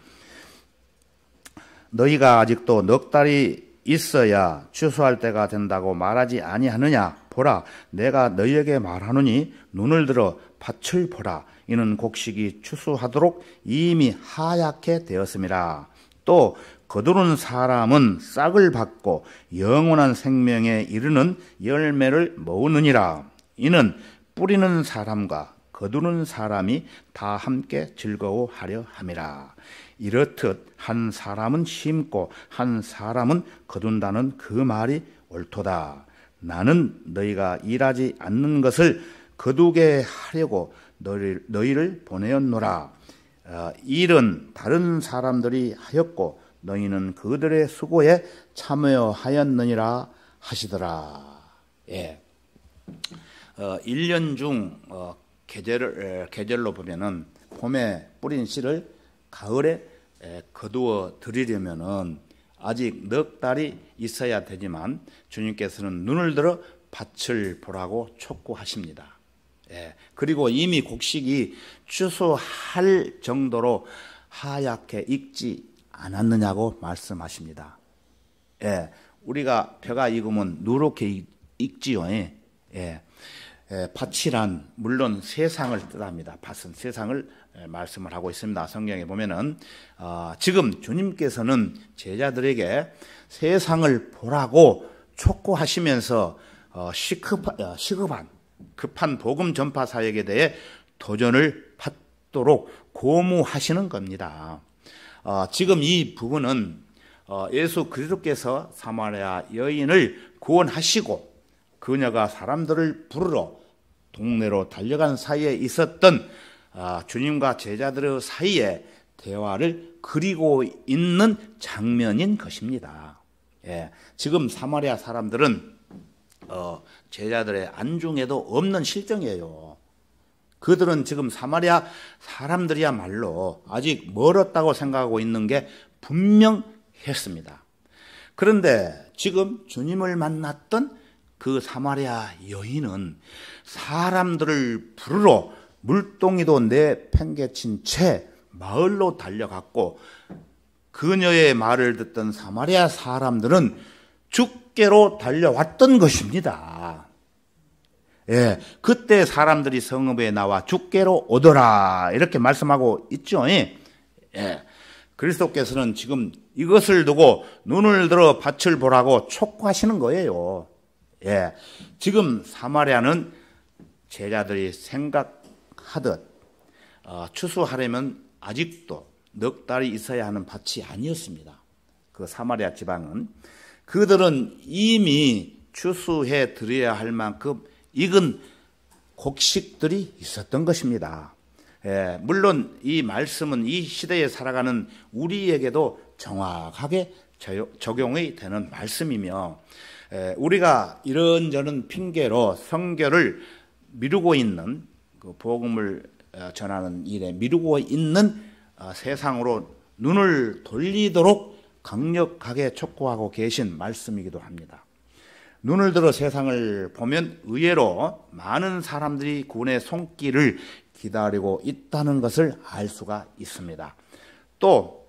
너희가 아직도 넉 달이 있어야 추수할 때가 된다고 말하지 아니하느냐? 보라, 내가 너희에게 말하노니 눈을 들어 밭을 보라. 이는 곡식이 추수하도록 이미 하얗게 되었음이라. 또 거두는 사람은 싹을 받고 영원한 생명에 이르는 열매를 모으느니라. 이는 뿌리는 사람과 거두는 사람이 다 함께 즐거워하려 함이라. 이렇듯 한 사람은 심고 한 사람은 거둔다는 그 말이 옳도다. 나는 너희가 일하지 않는 것을 거두게 하려고 너희를 보내었노라. 일은 다른 사람들이 하였고 너희는 그들의 수고에 참여하였느니라 하시더라. 1년 중 계절로 보면은 봄에 뿌린 씨를 가을에 거두어 드리려면은 아직 넉 달이 있어야 되지만 주님께서는 눈을 들어 밭을 보라고 촉구하십니다. 그리고 이미 곡식이 추수할 정도로 하얗게 익지 않았느냐고 말씀하십니다. 우리가 벼가 익으면 누렇게 익지요. 밭이란 물론 세상을 뜻합니다. 밭은 세상을 말씀을 하고 있습니다. 성경에 보면은 지금 주님께서는 제자들에게 세상을 보라고 촉구하시면서 급한 복음 전파 사역에 대해 도전을 받도록 고무하시는 겁니다. 지금 이 부분은 예수 그리스도께서 사마리아 여인을 구원하시고 그녀가 사람들을 부르러 동네로 달려간 사이에 있었던 주님과 제자들의 사이에 대화를 그리고 있는 장면인 것입니다. 지금 사마리아 사람들은 제자들의 안중에도 없는 실정이에요. 그들은 지금 사마리아 사람들이야말로 아직 멀었다고 생각하고 있는 게 분명했습니다. 그런데 지금 주님을 만났던 그 사마리아 여인은 사람들을 부르러 물동이도 내팽개친 채 마을로 달려갔고 그녀의 말을 듣던 사마리아 사람들은 죽게로 달려왔던 것입니다. 그때 사람들이 성읍에 나와 죽게로 오더라 이렇게 말씀하고 있죠. 그리스도께서는 지금 이것을 두고 눈을 들어 밭을 보라고 촉구하시는 거예요. 지금 사마리아는 제자들이 생각하듯 추수하려면 아직도 넉 달이 있어야 하는 밭이 아니었습니다. 그 사마리아 지방은 그들은 이미 추수해 드려야 할 만큼 익은 곡식들이 있었던 것입니다. 물론 이 말씀은 이 시대에 살아가는 우리에게도 정확하게 적용이 되는 말씀이며 우리가 이런저런 핑계로 성결을 미루고 있는 그 복음을 전하는 일에 미루고 있는 세상으로 눈을 돌리도록 강력하게 촉구하고 계신 말씀이기도 합니다. 눈을 들어 세상을 보면 의외로 많은 사람들이 구원의 손길을 기다리고 있다는 것을 알 수가 있습니다. 또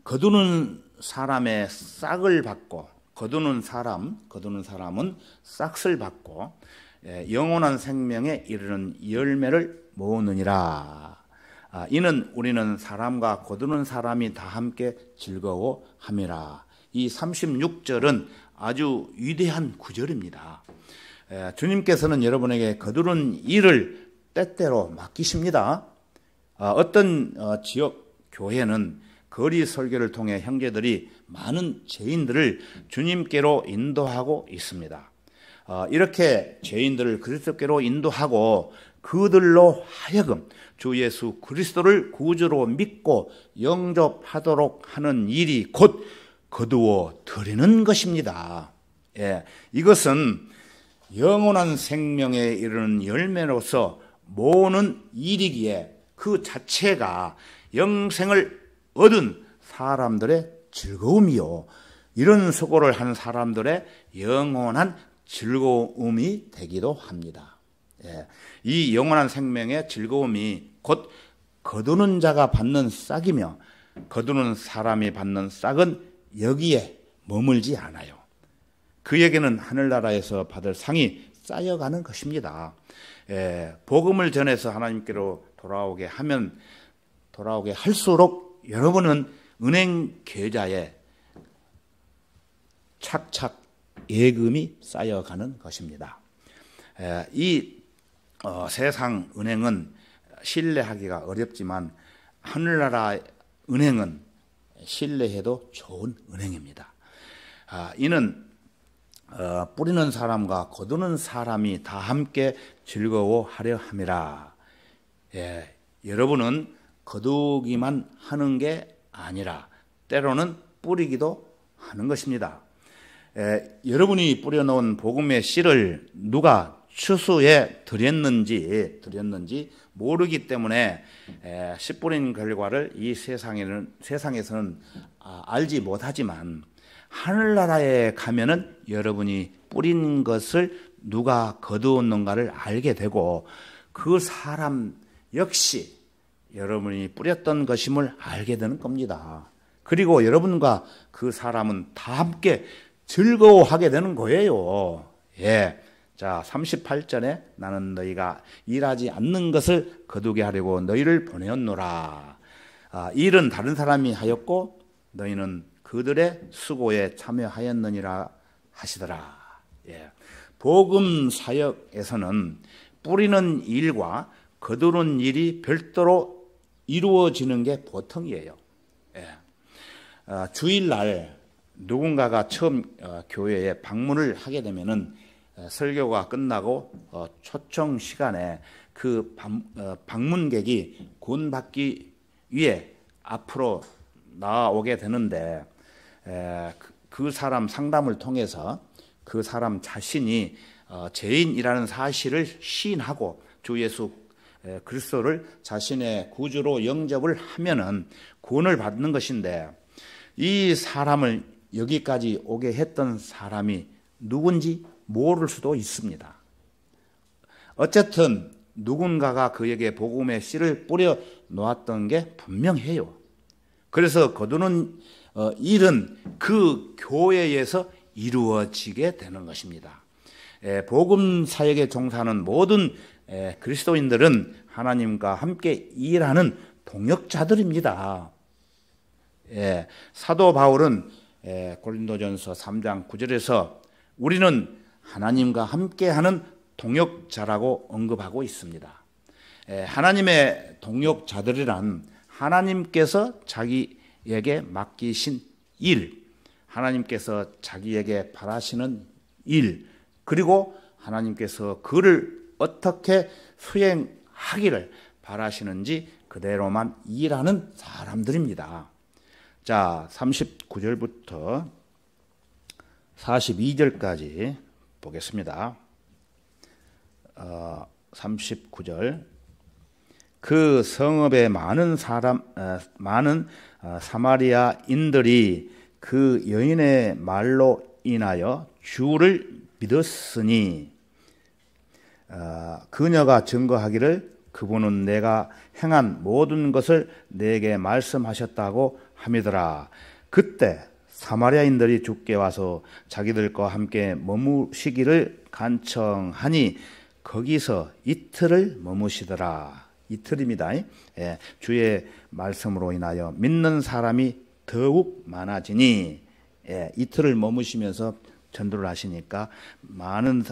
거두는 사람의 싹을 받고 거두는 사람은 싹을 받고 영원한 생명에 이르는 열매를 모으느니라. 이는 우리는 사람과 거두는 사람이 다 함께 즐거워함이라. 이 36절은 아주 위대한 구절입니다. 주님께서는 여러분에게 거두는 일을 때때로 맡기십니다. 어떤 지역 교회는 거리 설교를 통해 형제들이 많은 죄인들을 주님께로 인도하고 있습니다. 이렇게 죄인들을 그리스도께로 인도하고 그들로 하여금 주 예수 그리스도를 구주로 믿고 영접하도록 하는 일이 곧 거두어 드리는 것입니다. 이것은 영원한 생명에 이르는 열매로서 모으는 일이기에 그 자체가 영생을 얻은 사람들의 즐거움이요, 이런 수고를 한 사람들의 영원한 즐거움이 되기도 합니다. 이 영원한 생명의 즐거움이 곧 거두는 자가 받는 싹이며 거두는 사람이 받는 싹은 여기에 머물지 않아요. 그에게는 하늘나라에서 받을 상이 쌓여가는 것입니다. 복음을 전해서 하나님께로 돌아오게 할수록 여러분은 은행 계좌에 착착 예금이 쌓여가는 것입니다. 이 세상 은행은 신뢰하기가 어렵지만 하늘나라 은행은 신뢰해도 좋은 은행입니다. 이는 뿌리는 사람과 거두는 사람이 다 함께 즐거워하려 함이라. 여러분은 거두기만 하는 게 아니라 때로는 뿌리기도 하는 것입니다. 여러분이 뿌려놓은 복음의 씨를 누가 추수해 드렸는지 모르기 때문에 씨 뿌린 결과를 이 세상에서는 알지 못하지만 하늘나라에 가면은 여러분이 뿌린 것을 누가 거두었는가를 알게 되고 그 사람 역시 여러분이 뿌렸던 것임을 알게 되는 겁니다. 그리고 여러분과 그 사람은 다 함께 즐거워하게 되는 거예요. 자, 38절에 나는 너희가 일하지 않는 것을 거두게 하려고 너희를 보내었노라. 일은 다른 사람이 하였고 너희는 그들의 수고에 참여하였느니라 하시더라. 복음 사역에서는 뿌리는 일과 거두는 일이 별도로 이루어지는 게 보통이에요. 주일날 누군가가 처음 교회에 방문을 하게 되면은 설교가 끝나고 초청 시간에 그 방문객이 구원받기 위해 앞으로 나오게 되는데 그 사람 상담을 통해서 그 사람 자신이 죄인이라는 사실을 시인하고 주 예수 그리스도를 자신의 구주로 영접을 하면은 구원을 받는 것인데, 이 사람을 여기까지 오게 했던 사람이 누군지 모를 수도 있습니다. 어쨌든 누군가가 그에게 복음의 씨를 뿌려 놓았던 게 분명해요. 그래서 거두는 일은 그 교회에서 이루어지게 되는 것입니다. 복음 사역에 종사하는 모든 그리스도인들은 하나님과 함께 일하는 동역자들입니다. 사도 바울은 고린도전서 3장 9절에서 우리는 하나님과 함께하는 동역자라고 언급하고 있습니다. 하나님의 동역자들이란 하나님께서 자기에게 맡기신 일, 하나님께서 자기에게 바라시는 일, 그리고 하나님께서 그를 어떻게 수행하기를 바라시는지 그대로만 일하는 사람들입니다. 자, 39절부터 42절까지 보겠습니다. 39절. 그 성읍에 많은 사마리아인들이 그 여인의 말로 인하여 주를 믿었으니 그녀가 증거하기를 그분은 내가 행한 모든 것을 내게 말씀하셨다고 함이더라. 그때 사마리아인들이 주께 와서 자기들과 함께 머무시기를 간청하니 거기서 이틀을 머무시더라. 이틀입니다. 주의 말씀으로 인하여 믿는 사람이 더욱 많아지니, 이틀을 머무시면서 전도를 하시니까 많은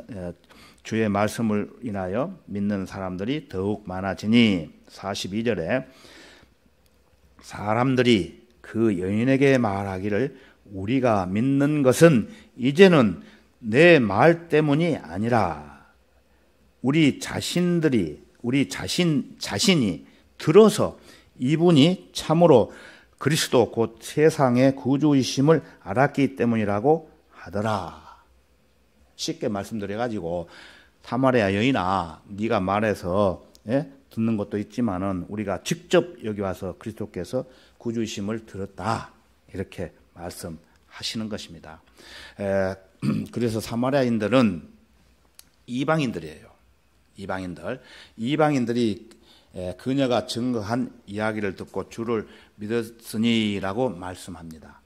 주의 말씀을 인하여 믿는 사람들이 더욱 많아지니, 42절에 사람들이 그 여인에게 말하기를 우리가 믿는 것은 이제는 내 말 때문이 아니라 우리 자신이 들어서 이분이 참으로 그리스도 곧 세상의 구주이심을 알았기 때문이라고 하더라. 쉽게 말씀드려가지고 사마리아 여인아, 네가 말해서 듣는 것도 있지만은 우리가 직접 여기 와서 그리스도께서 구주이심을 들었다, 이렇게 말씀하시는 것입니다. 그래서 사마리아인들은 이방인들이에요. 이방인들이 그녀가 증거한 이야기를 듣고 주를 믿었으니라고 말씀합니다.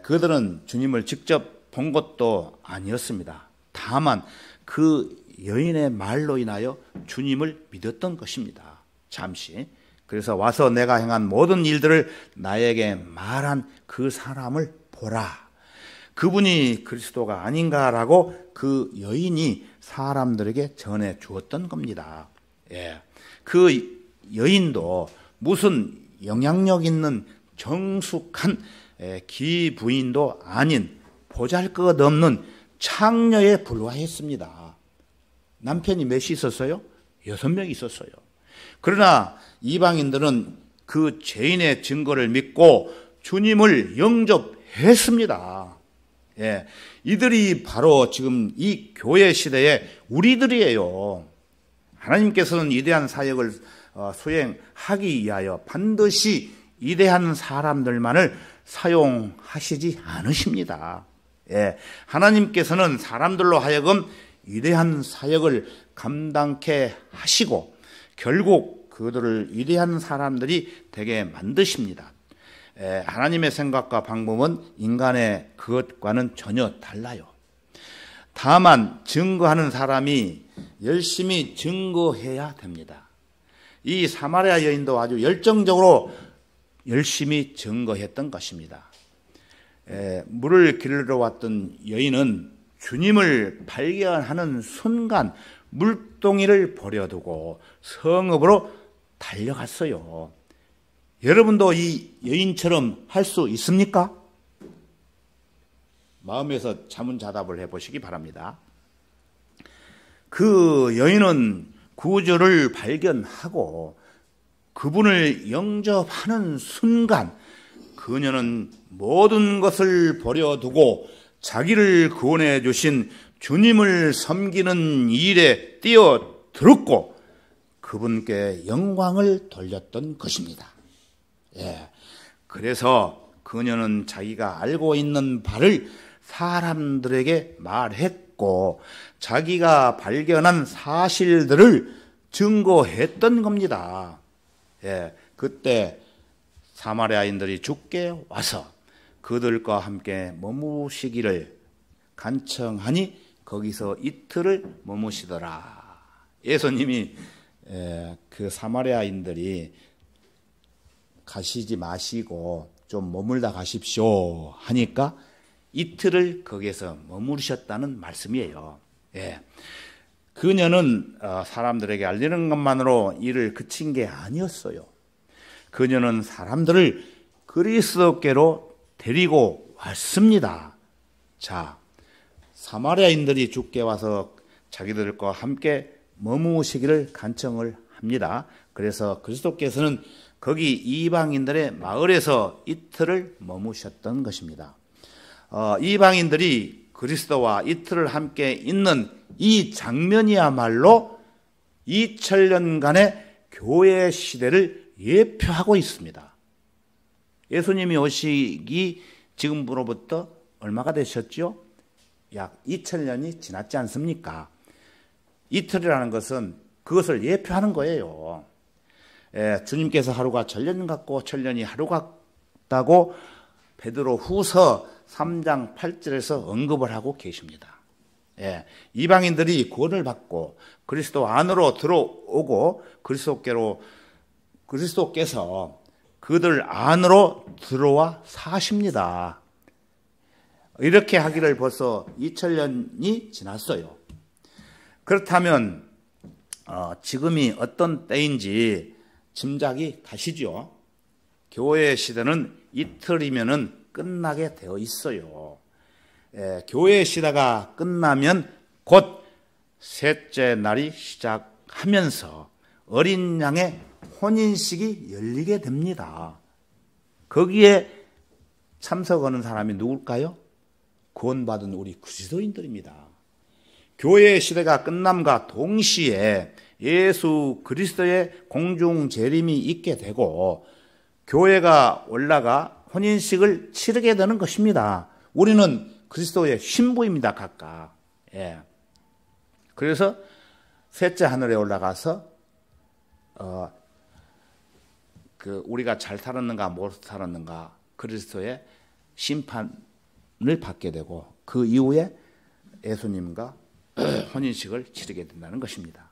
그들은 주님을 직접 본 것도 아니었습니다. 다만 그 여인의 말로 인하여 주님을 믿었던 것입니다. 잠시. 그래서 와서 내가 행한 모든 일들을 나에게 말한 그 사람을 보라. 그분이 그리스도가 아닌가라고 그 여인이 사람들에게 전해 주었던 겁니다. 그 여인도 무슨 영향력 있는 정숙한 기부인도 아닌 보잘것없는 창녀에 불과했습니다. 남편이 몇이 있었어요? 6명 있었어요. 그러나 이방인들은 그 죄인의 증거를 믿고 주님을 영접했습니다. 이들이 바로 지금 이 교회 시대의 우리들이에요. 하나님께서는 위대한 사역을 수행하기 위하여 반드시 위대한 사람들만을 사용하시지 않으십니다. 하나님께서는 사람들로 하여금 위대한 사역을 감당케 하시고 결국 그들을 위대한 사람들이 되게 만드십니다. 하나님의 생각과 방법은 인간의 그것과는 전혀 달라요. 다만 증거하는 사람이 열심히 증거해야 됩니다. 이 사마리아 여인도 아주 열정적으로 열심히 증거했던 것입니다. 물을 길러 왔던 여인은 주님을 발견하는 순간 물동이를 버려두고 성읍으로 달려갔어요. 여러분도 이 여인처럼 할 수 있습니까? 마음에서 자문자답을 해보시기 바랍니다. 그 여인은 구주를 발견하고 그분을 영접하는 순간 그녀는 모든 것을 버려두고 자기를 구원해 주신 주님을 섬기는 일에 뛰어들었고 그분께 영광을 돌렸던 것입니다. 그래서 그녀는 자기가 알고 있는 바를 사람들에게 말했고 자기가 발견한 사실들을 증거했던 겁니다. 그때 사마리아인들이 주께 와서 그들과 함께 머무시기를 간청하니 거기서 이틀을 머무시더라. 예수님이 그 사마리아인들이 가시지 마시고 좀 머물다 가십시오 하니까 이틀을 거기에서 머무르셨다는 말씀이에요. 그녀는 사람들에게 알리는 것만으로 일을 그친 게 아니었어요. 그녀는 사람들을 그리스도께로 데리고 왔습니다. 자, 사마리아인들이 주께 와서 자기들과 함께 머무시기를 간청을 합니다. 그래서 그리스도께서는 거기 이방인들의 마을에서 이틀을 머무셨던 것입니다. 이방인들이 그리스도와 이틀을 함께 있는 이 장면이야말로 2000년간의 교회 시대를 예표하고 있습니다. 예수님이 오시기 지금으로부터 얼마가 되셨죠? 약 2000년이 지났지 않습니까? 이틀이라는 것은 그것을 예표하는 거예요. 주님께서 하루가 천년 같고 천년이 하루 같다고 베드로 후서 3장 8절에서 언급을 하고 계십니다. 이방인들이 구원을 받고 그리스도 안으로 들어오고 그리스도께서 그들 안으로 들어와 사십니다. 이렇게 하기를 벌써 2000년이 지났어요. 그렇다면 지금이 어떤 때인지 짐작이 가시죠? 교회 시대는 이틀이면은 끝나게 되어 있어요. 교회 시대가 끝나면 곧 셋째 날이 시작하면서 어린 양의 혼인식이 열리게 됩니다. 거기에 참석하는 사람이 누굴까요? 구원받은 우리 그리스도인들입니다. 교회 시대가 끝남과 동시에 예수 그리스도의 공중 재림이 있게 되고 교회가 올라가 혼인식을 치르게 되는 것입니다. 우리는 그리스도의 신부입니다, 각각. 그래서 셋째 하늘에 올라가서 우리가 잘 살았는가 못 살았는가 그리스도의 심판을 받게 되고 그 이후에 예수님과 혼인식을 치르게 된다는 것입니다.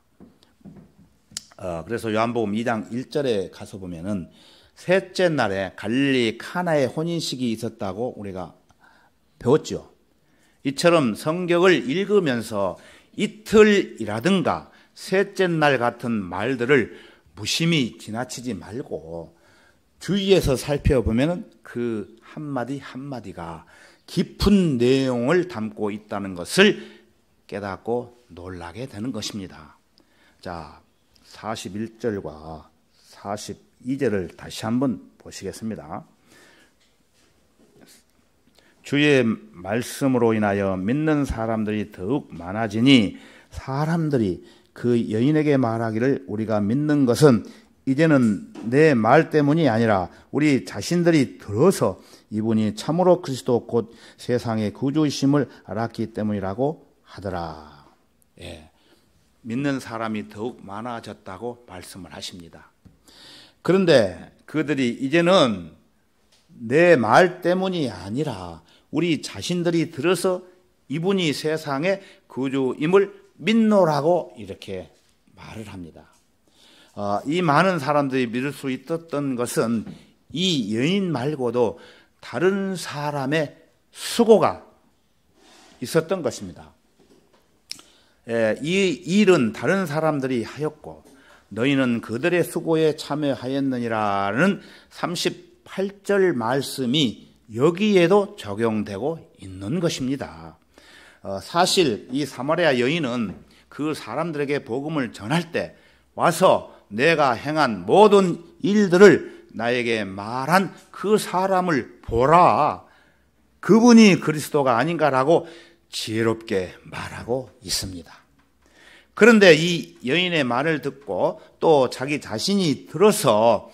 그래서 요한복음 2장 1절에 가서 보면은 셋째 날에 갈릴리 카나의 혼인식이 있었다고 우리가 배웠죠. 이처럼 성경을 읽으면서 이틀이라든가 셋째 날 같은 말들을 무심히 지나치지 말고 주위에서 살펴보면 그 한마디 한마디가 깊은 내용을 담고 있다는 것을 깨닫고 놀라게 되는 것입니다. 자, 41절과 42절을 다시 한번 보시겠습니다. 주의 말씀으로 인하여 믿는 사람들이 더욱 많아지니 사람들이 그 여인에게 말하기를 우리가 믿는 것은 이제는 내 말 때문이 아니라 우리 자신들이 들어서 이분이 참으로 그리스도 곧 세상의 구주이심을 알았기 때문이라고 하더라. 믿는 사람이 더욱 많아졌다고 말씀을 하십니다. 그런데 그들이 이제는 내 말 때문이 아니라 우리 자신들이 들어서 이분이 세상의 구주임을 믿노라고 이렇게 말을 합니다. 이 많은 사람들이 믿을 수 있었던 것은 이 여인 말고도 다른 사람의 수고가 있었던 것입니다. 이 일은 다른 사람들이 하였고 너희는 그들의 수고에 참여하였느니라는 38절 말씀이 여기에도 적용되고 있는 것입니다. 사실 이 사마리아 여인은 그 사람들에게 복음을 전할 때 와서 내가 행한 모든 일들을 나에게 말한 그 사람을 보라. 그분이 그리스도가 아닌가라고 지혜롭게 말하고 있습니다. 그런데 이 여인의 말을 듣고 또 자기 자신이 들어서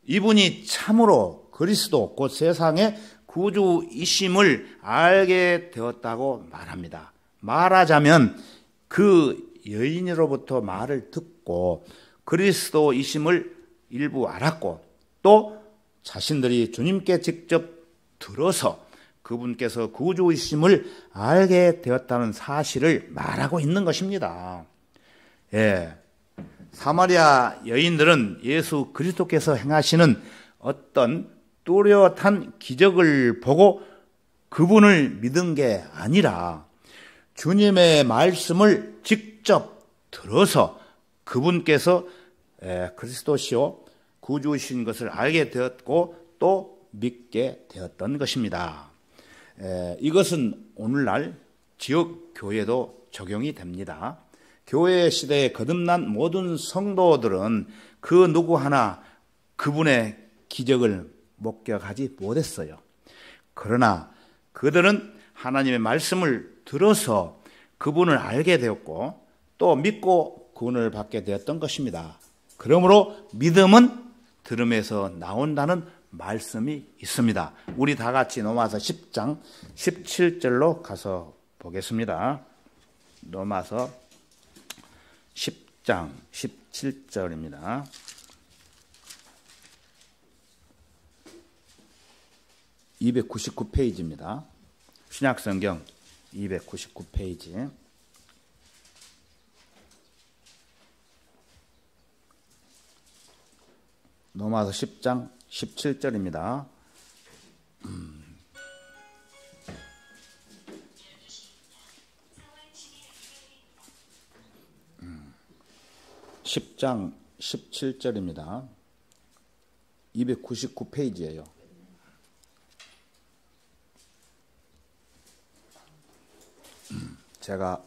이분이 참으로 그리스도 곧 세상의 구주이심을 알게 되었다고 말합니다. 말하자면 그 여인으로부터 말을 듣고 그리스도이심을 일부 알았고 또 자신들이 주님께 직접 들어서 그분께서 구주이심을 알게 되었다는 사실을 말하고 있는 것입니다. 사마리아 여인들은 예수 그리스도께서 행하시는 어떤 뚜렷한 기적을 보고 그분을 믿은 게 아니라 주님의 말씀을 직접 들어서 그분께서 그리스도시요 구주이신 것을 알게 되었고 또 믿게 되었던 것입니다. 이것은 오늘날 지역 교회도 적용이 됩니다. 교회 시대에 거듭난 모든 성도들은 그 누구 하나 그분의 기적을 목격하지 못했어요. 그러나 그들은 하나님의 말씀을 들어서 그분을 알게 되었고 또 믿고 구원을 받게 되었던 것입니다. 그러므로 믿음은 들음에서 나온다는 말씀이 있습니다. 우리 다 같이 로마서 10장 17절로 가서 보겠습니다. 로마서 10장 17절입니다. (299페이지입니다) 신약성경 299페이지. 로마서 10장 17절입니다. 10장 17절입니다. 299페이지예요. 제가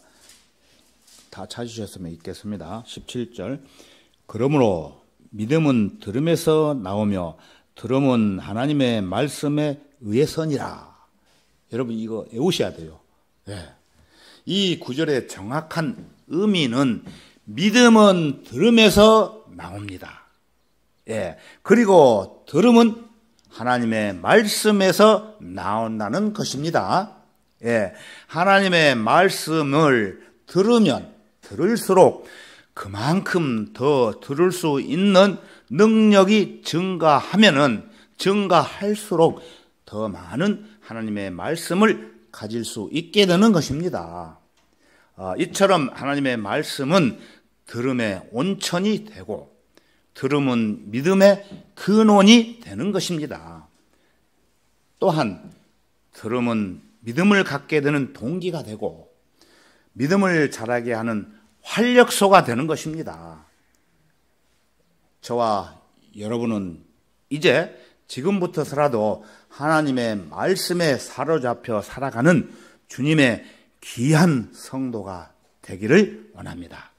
다 찾으셨으면 있겠습니다. 17절. 그러므로 믿음은 들음에서 나오며 들음은 하나님의 말씀에 의해서니라. 여러분 이거 외우셔야 돼요. 예. 이 구절의 정확한 의미는 믿음은 들음에서 나옵니다. 예. 그리고 들음은 하나님의 말씀에서 나온다는 것입니다. 예. 하나님의 말씀을 들으면 들을수록 그만큼 더 들을 수 있는 능력이 증가할수록 더 많은 하나님의 말씀을 가질 수 있게 되는 것입니다. 이처럼 하나님의 말씀은 들음의 온천이 되고 들음은 믿음의 근원이 되는 것입니다. 또한 들음은 믿음을 갖게 되는 동기가 되고 믿음을 자라게 하는 활력소가 되는 것입니다. 저와 여러분은 이제 지금부터서라도 하나님의 말씀에 사로잡혀 살아가는 주님의 귀한 성도가 되기를 원합니다.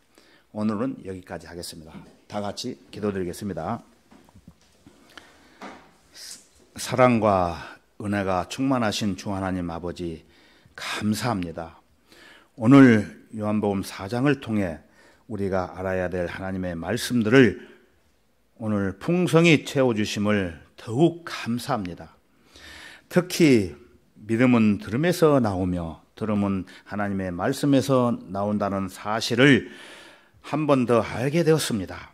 오늘은 여기까지 하겠습니다. 다 같이 기도드리겠습니다. 사랑과 은혜가 충만하신 주 하나님 아버지 감사합니다. 오늘 요한복음 4장을 통해 우리가 알아야 될 하나님의 말씀들을 오늘 풍성히 채워주심을 더욱 감사합니다. 특히 믿음은 들음에서 나오며 들음은 하나님의 말씀에서 나온다는 사실을 한 번 더 알게 되었습니다.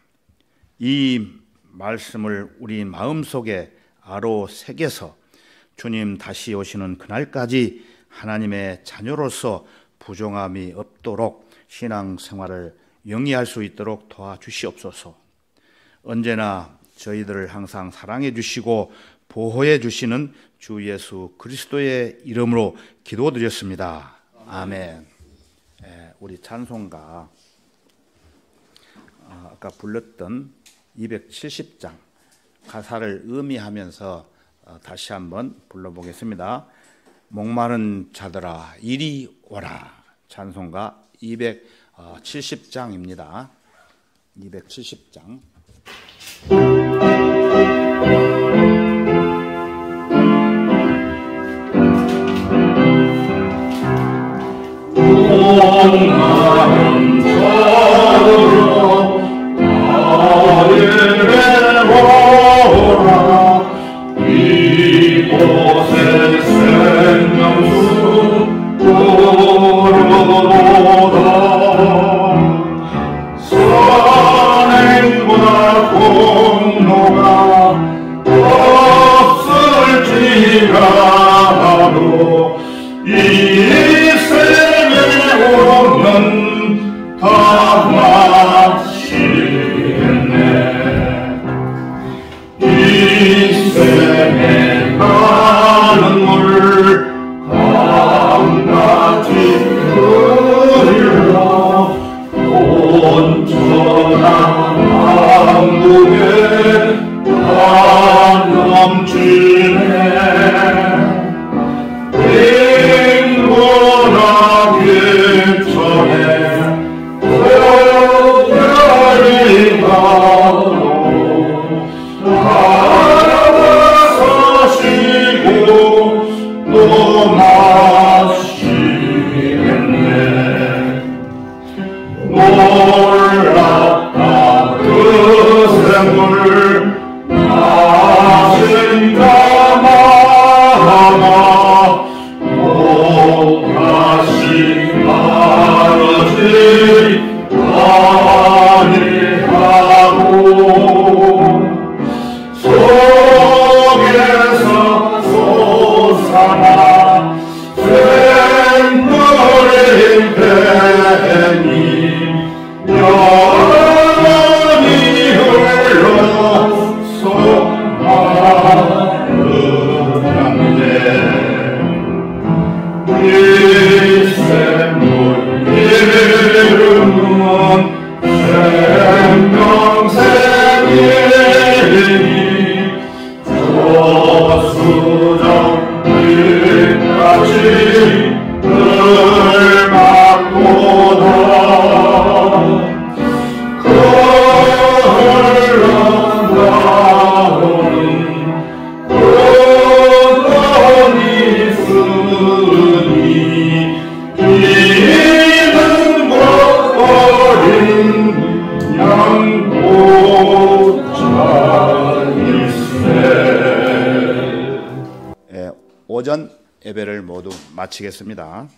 이 말씀을 우리 마음속에 아로 새겨서 주님 다시 오시는 그날까지 하나님의 자녀로서 부정함이 없도록 신앙생활을 영위할 수 있도록 도와주시옵소서. 언제나 저희들을 항상 사랑해 주시고 보호해 주시는 주 예수 그리스도의 이름으로 기도드렸습니다. 아멘. 우리 찬송가 아까 불렀던 270장 가사를 의미하면서 다시 한번 불러보겠습니다. 목마른 자들아 이리 오라. 찬송가 270장입니다. 270장. 목마른 자들아 나를 보라. 이곳에 생명수 흐르도다. 선행과 공로가 없을지라도 이 생에 오면 다 마치겠네. 이 생에 가는 물 강같이 흘러 온천한 한국에 다 넘치네. 빈곤하게 전에 고열이 가도 사시고 또 마시겠네. 놀랍다 그 생물 오전 예배를 모두 마치겠습니다.